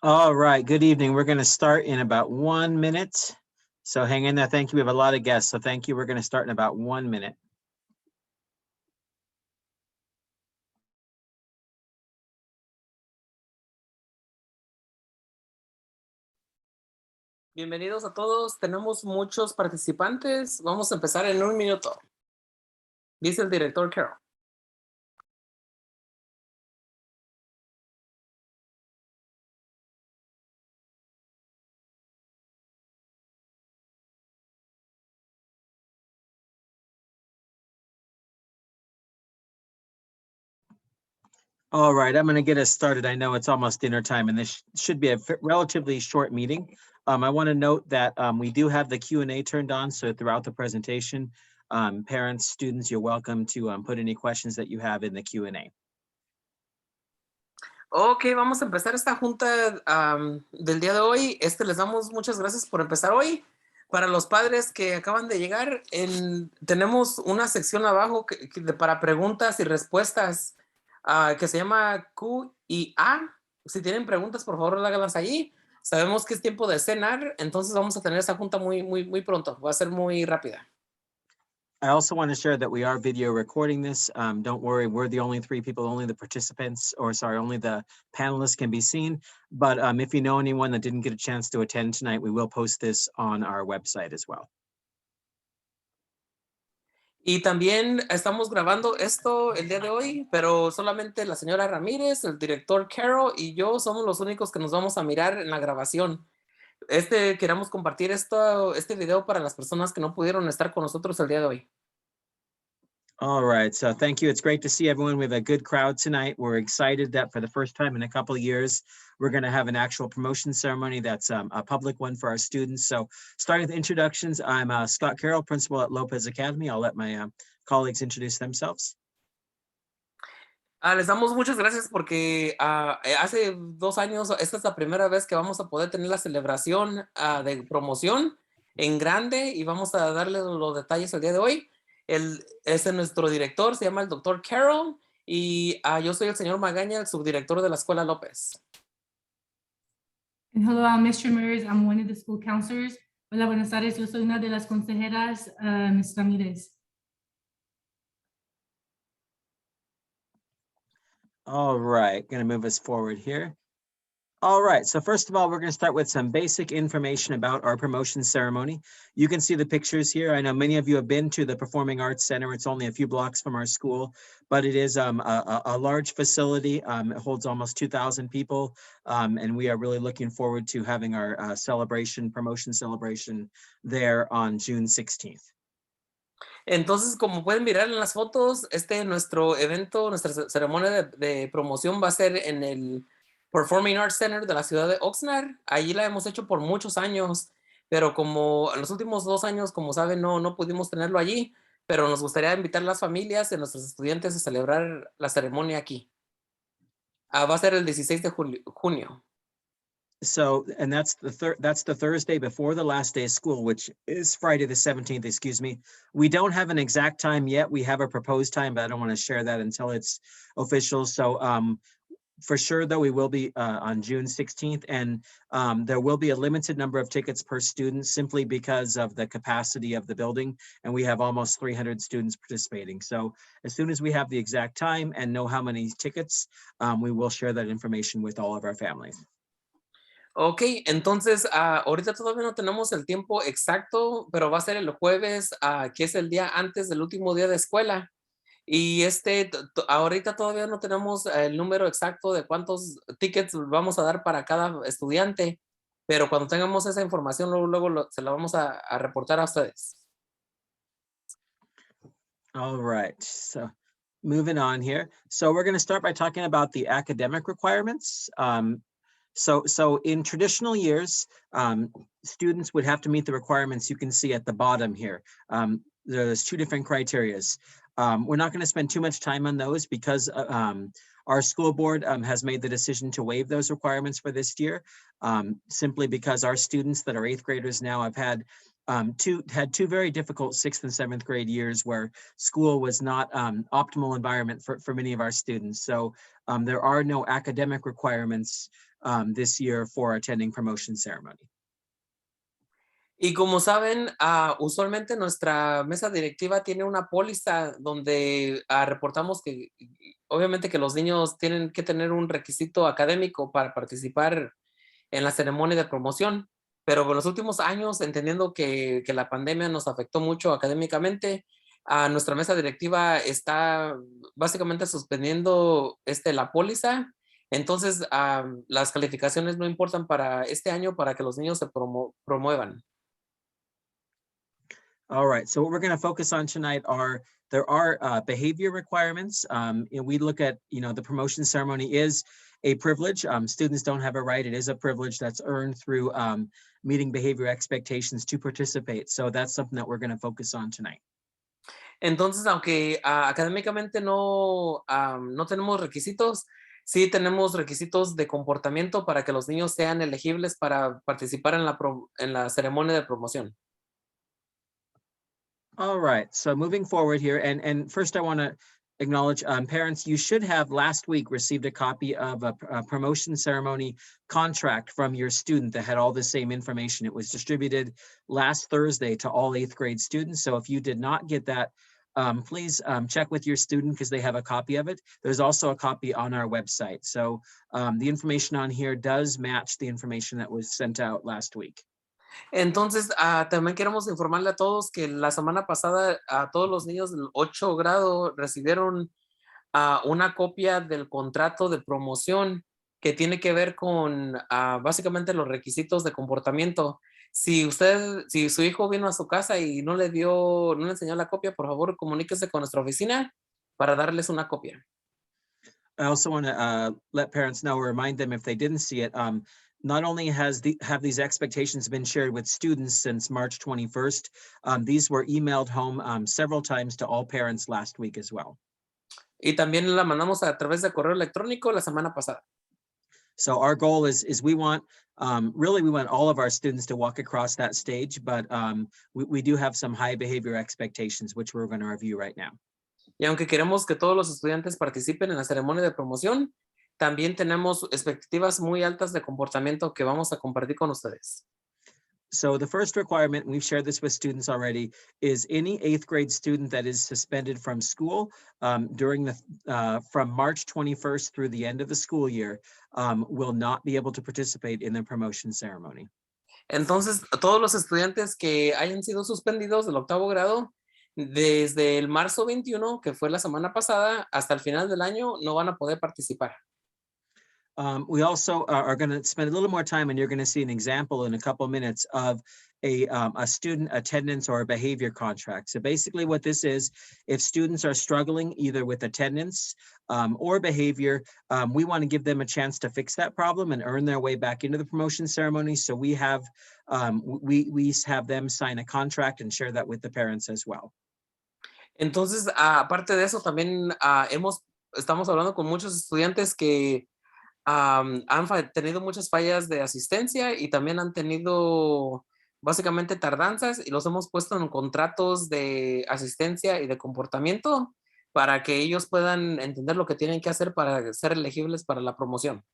All right, good evening. We're going to start in about 1 minute. So hang in there. Thank you. We have a lot of guests. So thank you. We're going to start in about 1 minute. Bienvenidos a todos. Tenemos muchos participantes. Vamos a empezar en un minuto. Dice el director Carol. All right, I'm going to get us started. I know it's almost dinner time, and this should be a relatively short meeting. I want to note that we do have the Q&A turned on, so throughout the presentation, parents, students, you're welcome to put any questions that you have in the Q&A. Ok, vamos a empezar esta junta del día de hoy. Les damos muchas gracias por empezar hoy. Para los padres que acaban de llegar, tenemos una sección abajo para preguntas y respuestas que se llama Q y A. Si tienen preguntas, por favor, háganlas ahí. Sabemos que es tiempo de cenar, entonces vamos a tener esta junta muy pronto. Va a ser muy rápida. I also want to share that we are video recording this. Don't worry, we're the only 3 people, only the participants, or sorry, only the panelists can be seen. But if you know anyone that didn't get a chance to attend tonight, we will post this on our website as well. Y también estamos grabando esto el día de hoy, pero solamente la señora Ramírez, el director Carol y yo somos los únicos que nos vamos a mirar en la grabación. Queremos compartir este video para las personas que no pudieron estar con nosotros el día de hoy. All right, so thank you. It's great to see everyone. We have a good crowd tonight. We're excited that for the first time in a couple of years, we're going to have an actual promotion ceremony that's a public one for our students. So starting with introductions, I'm Scott Carroll, principal at Lopez Academy. I'll let my colleagues introduce themselves. Les damos muchas gracias porque hace 2 años, esta es la primera vez que vamos a poder tener la celebración de promoción en grande y vamos a darle los detalles el día de hoy. Nuestro director, se llama el doctor Carroll y yo soy el señor Magaña, el subdirector de la Escuela López. And hello, I'm Mr. Ramirez. I'm one of the school counselors. Hola, buenas tardes. Yo soy una de las consejeras, Ms. Ramírez. All right, going to move us forward here. All right, so first of all, we're going to start with some basic information about our promotion ceremony. You can see the pictures here. I know many of you have been to the Performing Arts Center. It's only a few blocks from our school, but it is a large facility. It holds almost 2,000 people, and we are really looking forward to having our promotion celebration there on June 16th. Entonces, como pueden mirar en las fotos, nuestro evento, nuestra ceremonia de promoción va a ser en el Performing Arts Center de la ciudad de Oxnard. Allí la hemos hecho por muchos años, pero como en los últimos 2 años, como saben, no pudimos tenerlo allí, pero nos gustaría invitar a las familias y a nuestros estudiantes a celebrar la ceremonia aquí. Va a ser el 16 de junio. So, and that's the Thursday before the last day of school, which is Friday the 17th, excuse me. We don't have an exact time yet. We have a proposed time, but I don't want to share that until it's official. So for sure, though, we will be on June 16th, and there will be a limited number of tickets per student simply because of the capacity of the building, and we have almost 300 students participating. So as soon as we have the exact time and know how many tickets, we will share that information with all of our families. Ok, entonces ahorita todavía no tenemos el tiempo exacto, pero va a ser el jueves, que es el día antes del último día de escuela. Y ahorita todavía no tenemos el número exacto de cuántos tickets vamos a dar para cada estudiante, pero cuando tengamos esa información, luego se la vamos a reportar a ustedes. All right, so moving on here. So we're going to start by talking about the academic requirements. So in traditional years, students would have to meet the requirements you can see at the bottom here. There's 2 different criterias. We're not going to spend too much time on those because our school board has made the decision to waive those requirements for this year, simply because our students that are 8th graders now have had had two very difficult 6th and 7th grade years where school was not optimal environment for many of our students. So there are no academic requirements this year for attending promotion ceremony. Y como saben, usualmente nuestra mesa directiva tiene una póliza donde reportamos que obviamente que los niños tienen que tener un requisito académico para participar en la ceremonia de promoción. Pero en los últimos años, entendiendo que la pandemia nos afectó mucho académicamente, nuestra mesa directiva está básicamente suspendiendo la póliza. Entonces, las calificaciones no importan para este año para que los niños se promuevan. All right, so what we're going to focus on tonight there are behavior requirements. And we look at, the promotion ceremony is a privilege. Students don't have a right. It is a privilege that's earned through meeting behavior expectations to participate. So that's something that we're going to focus on tonight. Entonces, aunque académicamente no tenemos requisitos, sí tenemos requisitos de comportamiento para que los niños sean elegibles para participar en la ceremonia de promoción. All right, so moving forward here, and first I want to acknowledge parents, you should have last week received a copy of a promotion ceremony contract from your student that had all the same information. It was distributed last Thursday to all 8th grade students. So if you did not get that, please check with your student because they have a copy of it. There's also a copy on our website. So the information on here does match the information that was sent out last week. Entonces, también queremos informarle a todos que la semana pasada a todos los niños del 8 grado recibieron una copia del contrato de promoción que tiene que ver con básicamente los requisitos de comportamiento. Si su hijo vino a su casa y no le enseñó la copia, por favor, comuníquese con nuestra oficina para darles una copia. I also want to let parents know or remind them if they didn't see it, not only have these expectations been shared with students since March 21st, these were emailed home several times to all parents last week as well. Y también la mandamos a través de correo electrónico la semana pasada. So our goal is we want, really we want all of our students to walk across that stage, but we do have some high behavior expectations, which we're going to review right now. Y aunque queremos que todos los estudiantes participen en la ceremonia de promoción, también tenemos expectativas muy altas de comportamiento que vamos a compartir con ustedes. So the first requirement, we've shared this with students already, is any 8th grade student that is suspended from school during from March 21st through the end of the school year will not be able to participate in the promotion ceremony. Entonces, todos los estudiantes que hayan sido suspendidos del 8º grado, desde el marzo 21, que fue la semana pasada, hasta el final del año, no van a poder participar. We also are going to spend a little more time, and you're going to see an example in a couple of minutes of a student attendance or a behavior contract. So basically what this is, if students are struggling either with attendance or behavior, we want to give them a chance to fix that problem and earn their way back into the promotion ceremony. So we have them sign a contract and share that with the parents as well. Entonces, aparte de eso, también estamos hablando con muchos estudiantes que han tenido muchas fallas de asistencia y también han tenido básicamente tardanzas y los hemos puesto en contratos de asistencia y de comportamiento para que ellos puedan entender lo que tienen que hacer para ser elegibles para la promoción.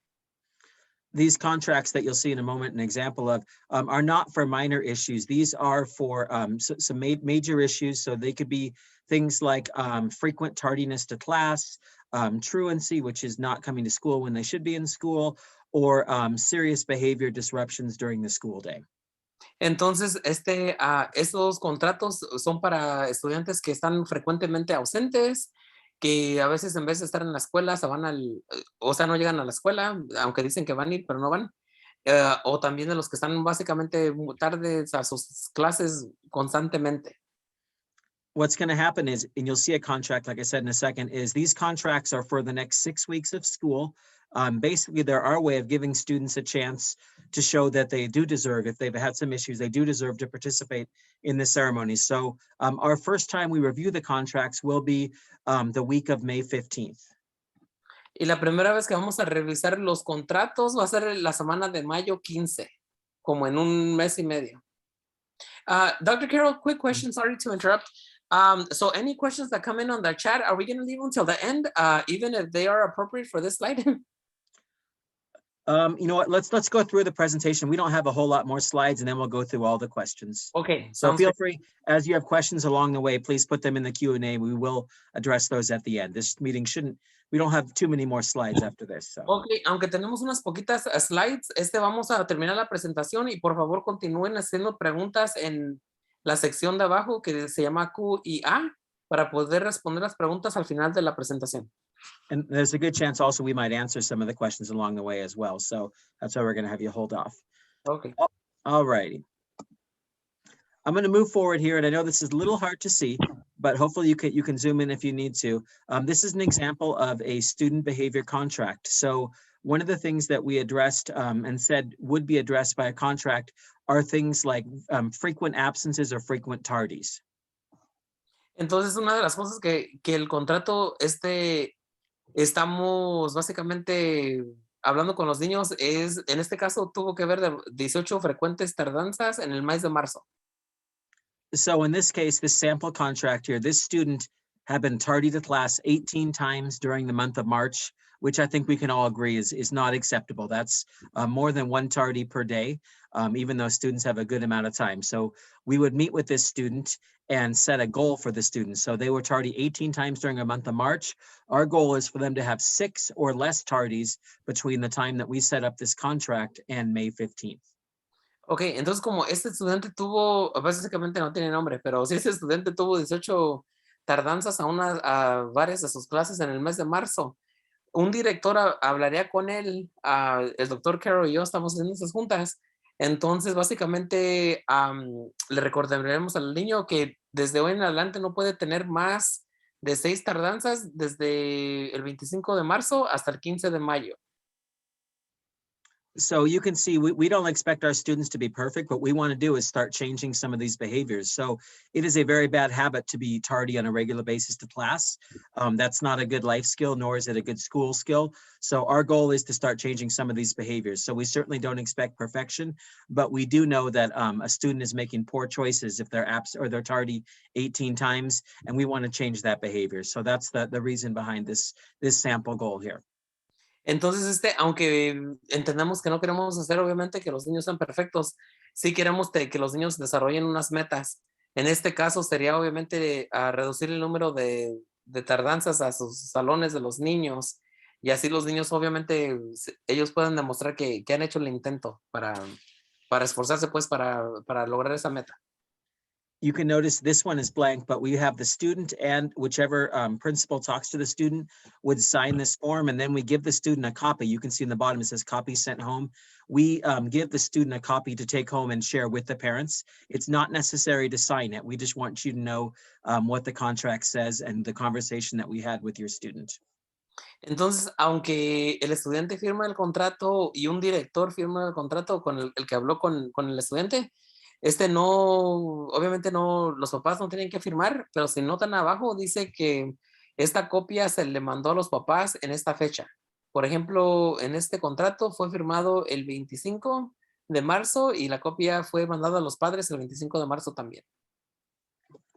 These contracts that you'll see in a moment an example of are not for minor issues. These are for some major issues. So they could be things like frequent tardiness to class, truancy, which is not coming to school when they should be in school, or serious behavior disruptions during the school day. Entonces, estos contratos son para estudiantes que están frecuentemente ausentes, que a veces en vez de estar en la escuela se van no llegan a la escuela, aunque dicen que van a ir, pero no van. O también de los que están básicamente tarde a sus clases constantemente. What's going to happen is, and you'll see a contract, like I said in a second, is these contracts are for the next 6 weeks of school. Basically, they're our way of giving students a chance to show that they do deserve, if they've had some issues, they do deserve to participate in the ceremony. So our first time we review the contracts will be the week of May 15th. Y la primera vez que vamos a revisar los contratos va a ser la semana de mayo 15, como en un mes y medio. Dr. Carroll, quick question. Sorry to interrupt. So any questions that come in on the chat, are we going to leave them until the end, even if they are appropriate for this slide? You know what, let's go through the presentation. We don't have a whole lot more slides, and then we'll go through all the questions. Okay, So sounds feel good. free, as you have questions along the way, please put them in the Q&A. We will address those at the end. This meeting we don't have too many more slides after this. So. Ok, aunque tenemos unas poquitas slides, vamos a terminar la presentación y por favor continúen haciendo preguntas en la sección de abajo que se llama Q y A para poder responder las preguntas al final de la presentación. And there's a good chance also we might answer some of the questions along the way as well. So that's why we're going to have you hold off. Okay. All righty. I'm going to move forward here, and I know this is a little hard to see, but hopefully you can zoom in if you need to. This is an example of a student behavior contract. So one of the things that we addressed and said would be addressed by a contract are things like frequent absences or frequent tardies. Entonces, una de las cosas que el contrato, estamos básicamente hablando con los niños es, en este caso, tuvo que ver de 18 frecuentes tardanzas en el mes de marzo. So in this case, this sample contract here, this student had been tardy to class 18 times during the month of March, which I think we can all agree is not acceptable. That's more than one tardy per day, even though students have a good amount of time. So we would meet with this student and set a goal for the students. So they were tardy 18 times during a month of March. Our goal is for them to have 6 or less tardies between the time that we set up this contract and May 15th. Ok, entonces como este estudiante tuvo, básicamente no tiene nombre, pero si ese estudiante tuvo 18 tardanzas a varias de sus clases en el mes de marzo, un director hablaría con él, el doctor Carroll y yo estamos haciendo esas juntas, entonces básicamente le recordaremos al niño que desde hoy en adelante no puede tener más de 6 tardanzas desde el 25 de marzo hasta el 15 de mayo. So you can see we don't expect our students to be perfect. What we want to do is start changing some of these behaviors. So it is a very bad habit to be tardy on a regular basis to class. That's not a good life skill, nor is it a good school skill. So our goal is to start changing some of these behaviors. So we certainly don't expect perfection, but we do know that a student is making poor choices if they're absent or they're tardy 18 times, and we want to change that behavior. So that's the reason behind this sample goal here. Entonces, aunque entendamos que no queremos hacer, obviamente, que los niños sean perfectos, sí queremos que los niños desarrollen unas metas. En este caso sería, obviamente, reducir el número de tardanzas a sus salones de los niños. Y así los niños, obviamente, ellos pueden demostrar que han hecho el intento para esforzarse, pues, para lograr esa meta. You can notice this one is blank, but we have the student and whichever principal talks to the student would sign this form, and then we give the student a copy. You can see in the bottom, it says copy sent home. We give the student a copy to take home and share with the parents. It's not necessary to sign it. We just want you to know what the contract says and the conversation that we had with your student. Entonces, aunque el estudiante firma el contrato y un director firma el contrato con el que habló con el estudiante, no, obviamente no, los papás no tienen que firmar, pero si notan abajo dice que esta copia se le mandó a los papás en esta fecha. Por ejemplo, en este contrato fue firmado el 25 de marzo y la copia fue mandada a los padres el 25 de marzo también.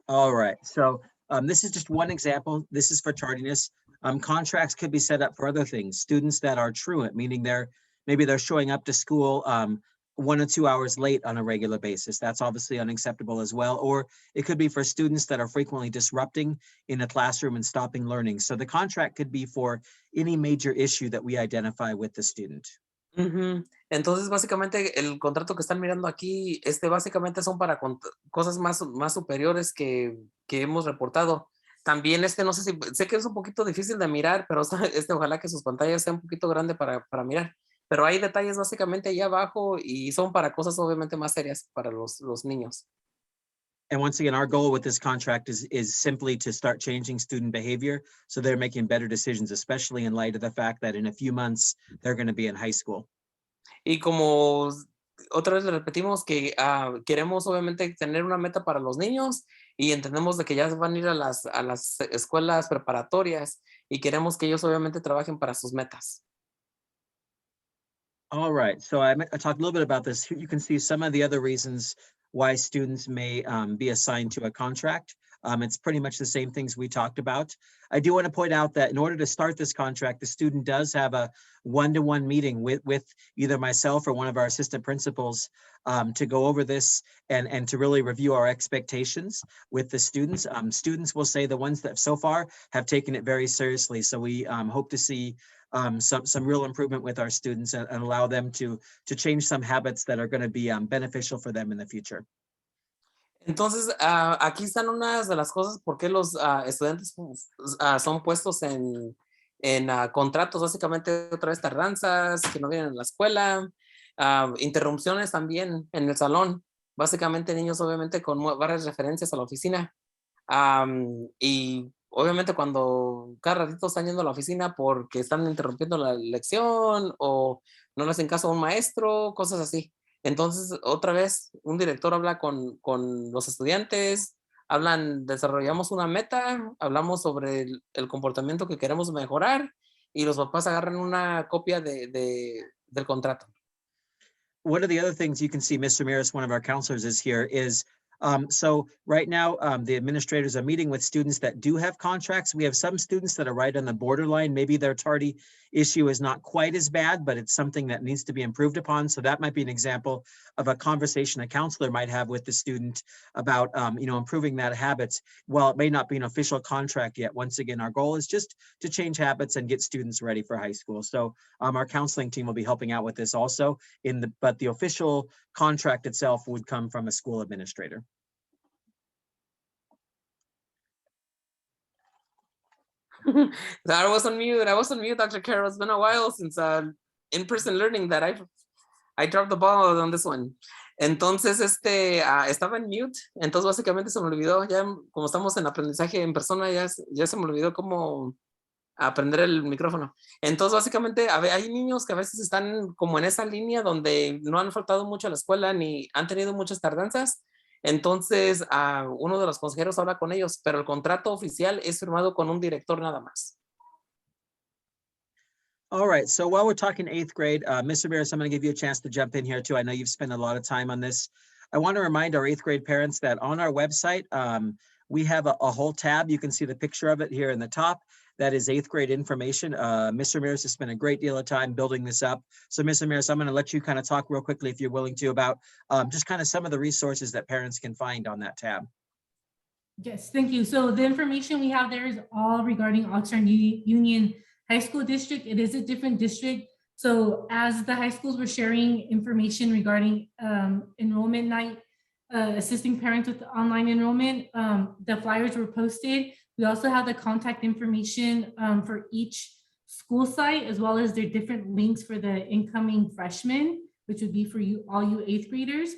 All right, so this is just one example. This is for tardiness. Contracts could be set up for other things. Students that are truant, meaning maybe they're showing up to school 1 or 2 hours late on a regular basis. That's obviously unacceptable as well. Or it could be for students that are frequently disrupting in a classroom and stopping learning. So the contract could be for any major issue that we identify with the student. Entonces, básicamente, el contrato que están mirando aquí, básicamente son para cosas más superiores que hemos reportado. También no sé si, sé que es un poquito difícil de mirar, pero ojalá que sus pantallas sean un poquito grande para mirar. Pero hay detalles básicamente ahí abajo y son para cosas obviamente más serias para los niños. And once again, our goal with this contract is simply to start changing student behavior so they're making better decisions, especially in light of the fact that in a few months they're going to be in high school. Y como otra vez le repetimos que queremos obviamente tener una meta para los niños y entendemos de que ya van a ir a las escuelas preparatorias y queremos que ellos obviamente trabajen para sus metas. All right, so I talked a little bit about this. You can see some of the other reasons why students may be assigned to a contract. It's pretty much the same things we talked about. I do want to point out that in order to start this contract, the student does have a one-to-one meeting with either myself or one of our assistant principals to go over this and to really review our expectations with the students. Students will say the ones that so far have taken it very seriously. So we hope to see some real improvement with our students and allow them to change some habits that are going to be beneficial for them in the future. Entonces, aquí están unas de las cosas por qué los estudiantes son puestos en contratos, básicamente otra vez tardanzas, que no vienen a la escuela, interrupciones también en el salón, básicamente niños obviamente con varias referencias a la oficina. Y obviamente cuando cada ratito están yendo a la oficina porque están interrumpiendo la lección o no le hacen caso a un maestro, cosas así. Entonces, otra vez, un director habla con los estudiantes, desarrollamos una meta, hablamos sobre el comportamiento que queremos mejorar y los papás agarran una copia del contrato. One of the other things you can see, Mr. Ramirez, one of our counselors is here, is so right now the administrators are meeting with students that do have contracts. We have some students that are right on the borderline. Maybe their tardy issue is not quite as bad, but it's something that needs to be improved upon. So that might be an example of a conversation a counselor might have with the student about improving that habits. While it may not be an official contract yet, once again, our goal is just to change habits and get students ready for high school. So our counseling team will be helping out with this also but the official contract itself would come from a school administrator. I was on mute, Dr. Carroll. It's been a while since in-person learning that I dropped the ball on this one. Entonces, estaba en mute, entonces básicamente se me olvidó, ya como estamos en aprendizaje en persona, ya se me olvidó cómo aprender el micrófono. Entonces, básicamente, hay niños que a veces están como en esa línea donde no han faltado mucho a la escuela ni han tenido muchas tardanzas. Entonces, uno de los consejeros habla con ellos, pero el contrato oficial es firmado con un director nada más. All right, so while we're talking eighth grade, Mr. Ramirez, I'm going to give you a chance to jump in here too. I know you've spent a lot of time on this. I want to remind our eighth grade parents that on our website, we have a whole tab. You can see the picture of it here in the top. That is eighth grade information. Mr. Ramirez has spent a great deal of time building this up. So Mr. Ramirez, I'm going to let you kind of talk real quickly, if you're willing to, about just kind of some of the resources that parents can find on that tab. Yes, thank you. So the information we have there is all regarding Oxnard Union High School District. It is a different district. So as the high schools were sharing information regarding enrollment night, assisting parents with online enrollment, the flyers were posted. We also have the contact information for each school site, as well as their different links for the incoming freshmen, which would be for all you eighth graders.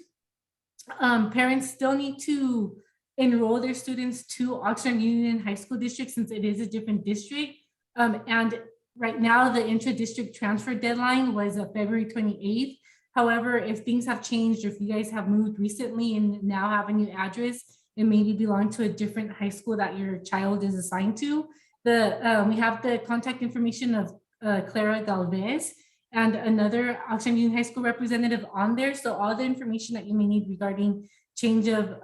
Parents still need to enroll their students to Oxnard Union High School District since it is a different district. And right now the intra-district transfer deadline was February 28th. However, if things have changed, or if you guys have moved recently and now have a new address and maybe belong to a different high school that your child is assigned to, we have the contact information of Clara Galvez and another Oxnard Union High School representative on there. So all the information that you may need regarding change of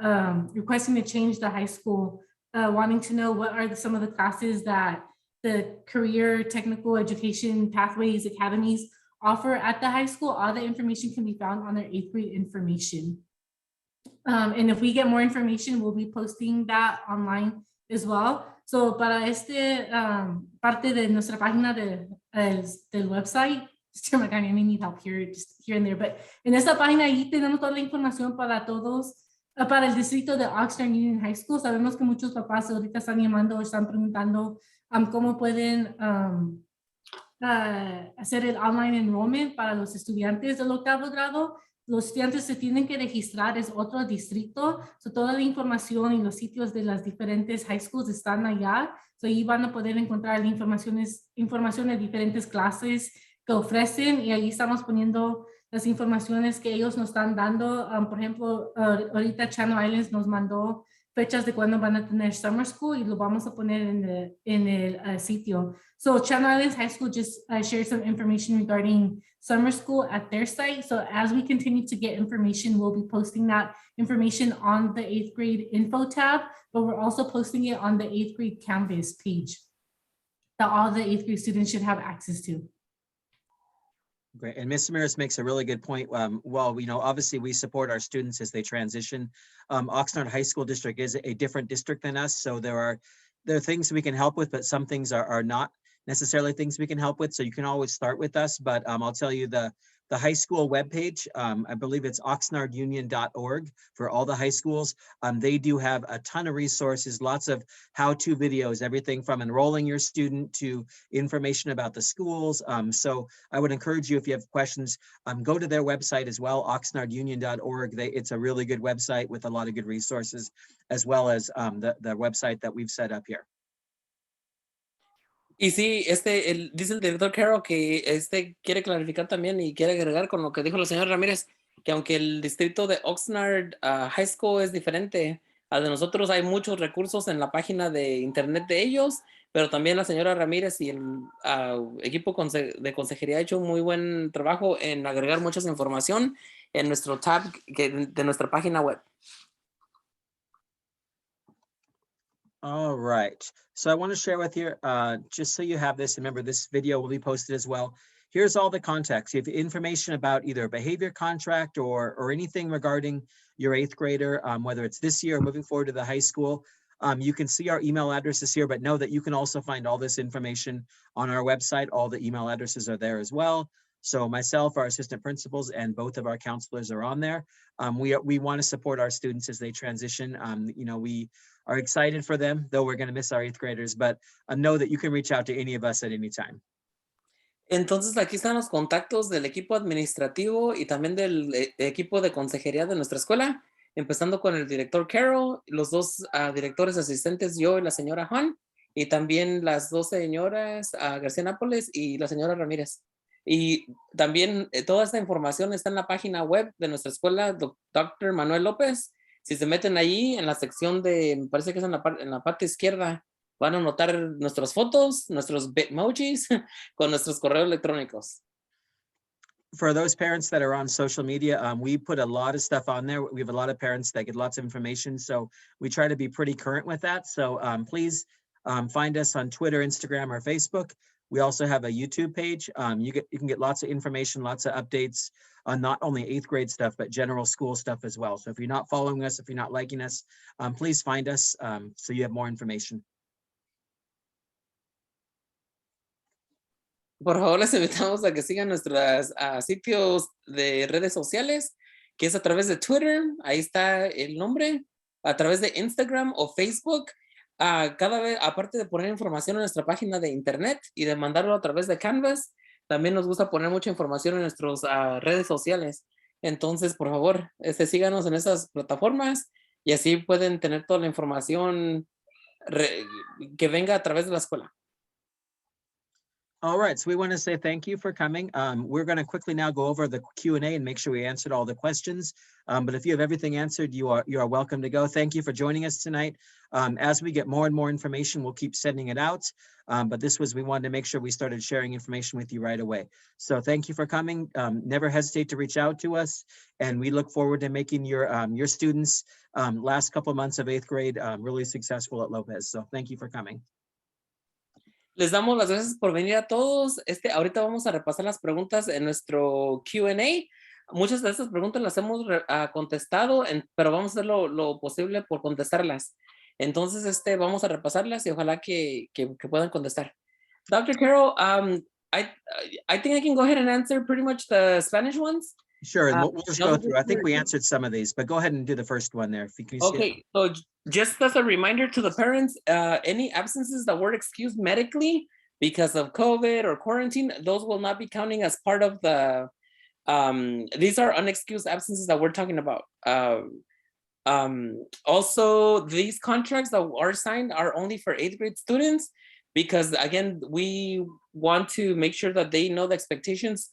requesting to change the high school, wanting to know what are some of the classes that the career technical education pathways academies offer at the high school, all the information can be found on their eighth grade information. And if we get more information, we'll be posting that online as well. So para parte de nuestra página del website, I may need help here, just here and there, but en esta página ahí tenemos toda la información para todos, para el distrito de Oxnard Union High School. Sabemos que muchos papás ahorita están llamando o están preguntando cómo pueden hacer el online enrollment para los estudiantes del octavo grado. Los estudiantes se tienen que registrar, es otro distrito. So, toda la información y los sitios de las diferentes high schools están allá. So, ahí van a poder encontrar la información de diferentes clases que ofrecen, y ahí estamos poniendo las informaciones que ellos nos están dando. Por ejemplo, ahorita Channel Islands nos mandó fechas de cuándo van a tener summer school y lo vamos a poner en el sitio. So Channel Islands High School just shared some information regarding summer school at their site. So as we continue to get information, we'll be posting that information on the 8th grade info tab, but we're also posting it on the 8th grade Canvas page that all the 8th grade students should have access to. Great. And Ms. Ramirez makes a really good point. Well, obviously we support our students as they transition. Oxnard High School District is a different district than us. So there are things we can help with, but some things are not necessarily things we can help with. So you can always start with us. But I'll tell you the high school webpage, I believe it's oxnardunion.org for all the high schools. They do have a ton of resources, lots of how-to videos, everything from enrolling your student to information about the schools. So I would encourage you, if you have questions, go to their website as well, oxnardunion.org. It's a really good website with a lot of good resources, as well as the website that we've set up here. Y sí, dice el director Carroll que quiere clarificar también y quiere agregar con lo que dijo la señora Ramírez, que aunque el distrito de Oxnard High School es diferente al de nosotros, hay muchos recursos en la página de internet de ellos, pero también la señora Ramírez y el equipo de consejería ha hecho un muy buen trabajo en agregar mucha información en nuestro tab de nuestra página web. All right, so I want to share with you, just so you have this, remember this video will be posted as well. Here's all the context. You have information about either a behavior contract or anything regarding your 8th grader, whether it's this year or moving forward to the high school. You can see our email addresses here, but know that you can also find all this information on our website. All the email addresses are there as well. So myself, our assistant principals, and both of our counselors are on there. We want to support our students as they transition. We are excited for them, though we're going to miss our 8th graders, but know that you can reach out to any of us at any time. Entonces aquí están los contactos del equipo administrativo y también del equipo de consejería de nuestra escuela, empezando con el director Carroll, los dos directores asistentes, yo y la señora Han, y también las dos señoras García Nápoles y la señora Ramírez. Y también toda esta información está en la página web de nuestra escuela, Dr. Manuel López. Si se meten ahí en la sección me parece que es en la parte izquierda, van a notar nuestras fotos, nuestros bitmojis con nuestros correos electrónicos. For those parents that are on social media, we put a lot of stuff on there. We have a lot of parents that get lots of information, so we try to be pretty current with that. So please find us on Twitter, Instagram, or Facebook. We also have a YouTube page. You can get lots of information, lots of updates on not only 8th grade stuff, but general school stuff as well. So if you're not following us, if you're not liking us, please find us so you have more information. Por favor, les invitamos a que sigan nuestros sitios de redes sociales, que es a través de Twitter, ahí está el nombre, a través de Instagram o Facebook. Cada vez, aparte de poner información en nuestra página de internet y de mandarlo a través de Canvas, también nos gusta poner mucha información en nuestras redes sociales. Entonces, por favor, síganos en esas plataformas y así pueden tener toda la información que venga a través de la escuela. All right, so we want to say thank you for coming. We're going to quickly now go over the Q&A and make sure we answered all the questions. But if you have everything answered, you are welcome to go. Thank you for joining us tonight. As we get more and more information, we'll keep sending it out. But we wanted to make sure we started sharing information with you right away. So thank you for coming. Never hesitate to reach out to us. And we look forward to making your students' last couple of months of 8th grade really successful at Lopez. So thank you for coming. Les damos las gracias por venir a todos. Ahorita vamos a repasar las preguntas en nuestro Q&A. Muchas de estas preguntas las hemos contestado, pero vamos a hacer lo posible por contestarlas. Entonces, vamos a repasarlas y ojalá que puedan contestar. Dr. Carroll, I think I can go ahead and answer pretty much the Spanish ones. Sure, we'll just go through. I think we answered some of these, but go ahead and do the first one there. If you can see okay, so just as a reminder to the parents, any absences that were excused medically because of COVID or quarantine, those will not be counting as part of the, these are unexcused absences that we're talking about. Also, these contracts that are signed are only for 8th grade students because, again, we want to make sure that they know the expectations.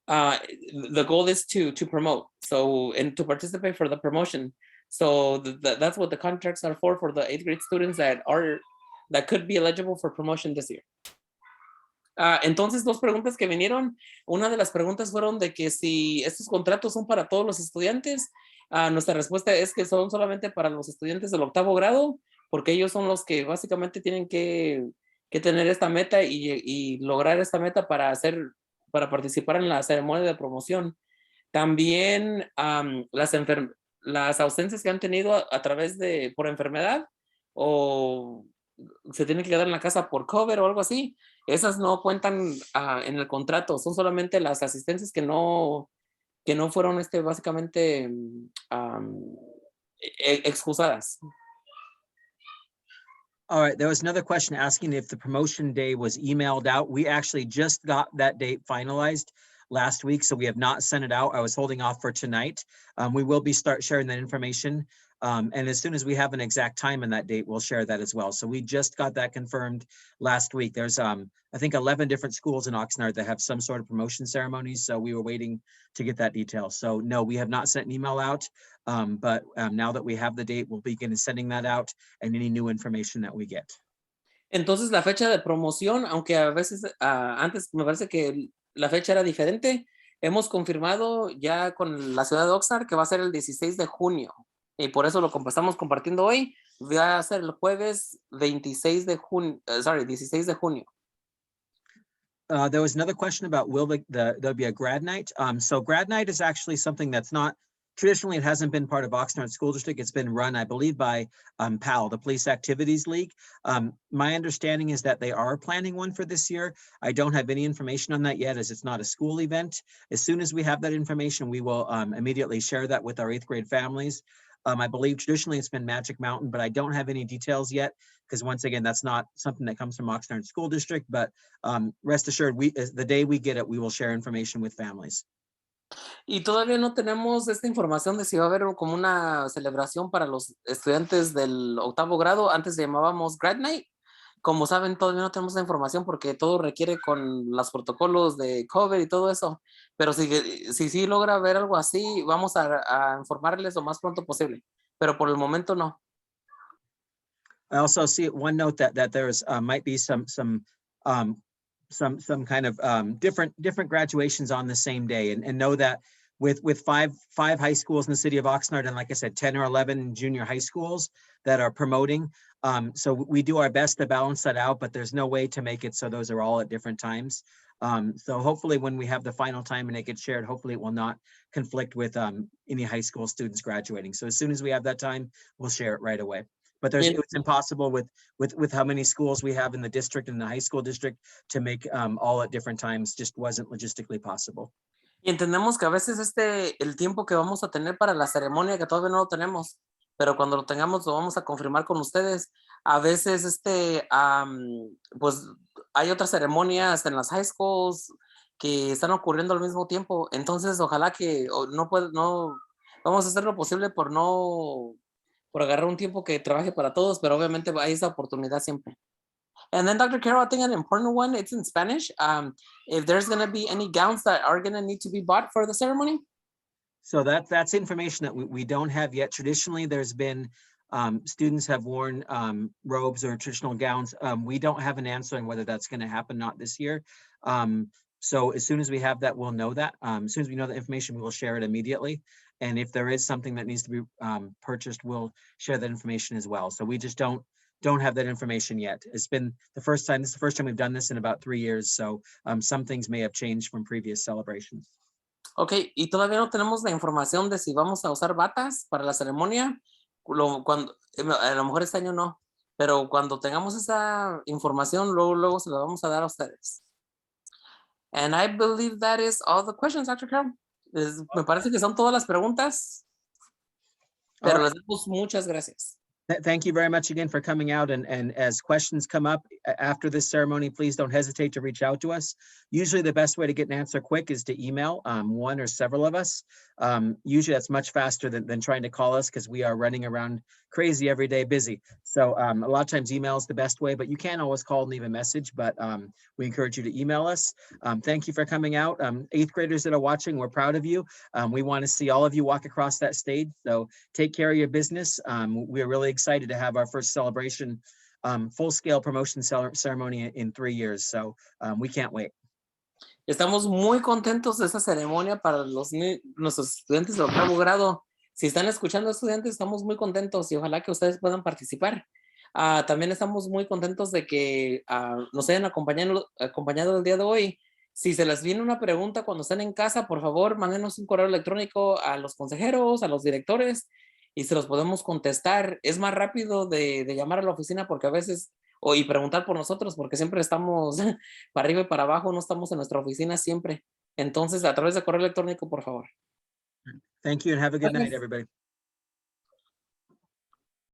The goal is to promote, and to participate for the promotion. So that's what the contracts are for the 8th grade students that could be eligible for promotion this year. Entonces, dos preguntas que vinieron. Una de las preguntas fueron de que si estos contratos son para todos los estudiantes. Nuestra respuesta es que son solamente para los estudiantes del 8º grado, porque ellos son los que básicamente tienen que tener esta meta y lograr esta meta para participar en la ceremonia de promoción. También las ausencias que han tenido a través por enfermedad o se tienen que quedar en la casa por cover o algo así, esas no cuentan en el contrato, son solamente las asistencias que no fueron básicamente excusadas. All right, there was another question asking if the promotion day was emailed out. We actually just got that date finalized last week, so we have not sent it out. I was holding off for tonight. We will be sharing that information. And as soon as we have an exact time and that date, we'll share that as well. So we just got that confirmed last week. There's, I think 11 different schools in Oxnard that have some sort of promotion ceremonies. So we were waiting to get that detail. So no, we have not sent an email out. But now that we have the date, we'll begin sending that out and any new information that we get. Entonces la fecha de promoción, aunque a veces antes me parece que la fecha era diferente, hemos confirmado ya con la ciudad de Oxnard que va a ser el 16 de junio. Y por eso lo estamos compartiendo hoy. Va a ser el jueves 16 de junio. 16 de junio. There was another question about there'll be a grad night. So grad night is actually something that's not, traditionally it hasn't been part of Oxnard School District. It's been run, I believe, by PAL, the Police Activities League. My understanding is that they are planning one for this year. I don't have any information on that yet, as it's not a school event. As soon as we have that information, we will immediately share that with our 8th grade families. I believe traditionally it's been Magic Mountain, but I don't have any details yet, because once again, that's not something that comes from Oxnard School District, but rest assured, the day we get it, we will share information with families. Y todavía no tenemos esta información de si va a haber como una celebración para los estudiantes del 8º grado. Antes le llamábamos Grad Night. Como saben, todavía no tenemos la información porque todo requiere con los protocolos de COVID y todo eso. Pero si logra ver algo así, vamos a informarles lo más pronto posible. Pero por el momento no. I also see one note that there's might be some kind of different graduations on the same day, and know that with five high schools in the city of Oxnard, and like I said, 10 or 11 junior high schools that are promoting. So we do our best to balance that out, but there's no way to make it so those are all at different times. So hopefully when we have the final time and it gets shared, hopefully it will not conflict with any high school students graduating. So as soon as we have that time, we'll share it right away. But it's impossible with how many schools we have in the district and the high school district to make all at different times. Just wasn't logistically possible. Y entendemos que a veces el tiempo que vamos a tener para la ceremonia, que todavía no lo tenemos, pero cuando lo tengamos lo vamos a confirmar con ustedes. A veces pues hay otras ceremonias en las high schools que están ocurriendo al mismo tiempo. Entonces ojalá que no vamos a hacer lo posible por agarrar un tiempo que trabaje para todos, pero obviamente hay esa oportunidad siempre. And then Dr. Carroll, I think an important one, it's in Spanish. If there's going to be any gowns that are going to need to be bought for the ceremony. So that's information that we don't have yet. Traditionally, there's been students have worn robes or traditional gowns. We don't have an answer on whether that's going to happen, not this year. So as soon as we have that, we'll know that. As soon as we know the information, we will share it immediately. And if there is something that needs to be purchased, we'll share that information as well. So we just don't have that information yet. It's been this is the first time we've done this in about 3 years. So some things may have changed from previous celebrations. Okay, y todavía no tenemos la información de si vamos a usar batas para la ceremonia. A lo mejor este año no, pero cuando tengamos esa información, luego se la vamos a dar a ustedes. And I believe that is all the questions, Dr. Carroll. Me parece que son todas las preguntas, pero les damos muchas gracias. Thank you very much again for coming out, and as questions come up after this ceremony, please don't hesitate to reach out to us. Usually the best way to get an answer quick is to email one or several of us. Usually that's much faster than trying to call us because we are running around crazy every day, busy. So a lot of times email is the best way, but you can always call and leave a message, but we encourage you to email us. Thank you for coming out. 8th graders that are watching, we're proud of you. We want to see all of you walk across that stage. So take care of your business. We're really excited to have our first celebration, full-scale promotion ceremony in 3 years. So we can't wait. Estamos muy contentos de esta ceremonia para nuestros estudiantes de 8º grado. Si están escuchando, estudiantes, estamos muy contentos y ojalá que ustedes puedan participar. También estamos muy contentos de que nos hayan acompañado el día de hoy. Si se les viene una pregunta cuando estén en casa, por favor, mándenos un correo electrónico a los consejeros, a los directores, y se los podemos contestar. Es más rápido de llamar a la oficina porque a veces, y preguntar por nosotros, porque siempre estamos para arriba y para abajo, no estamos en nuestra oficina siempre. Entonces, a través de correo electrónico, por favor. Thank you and have a good night, Gracias. everybody.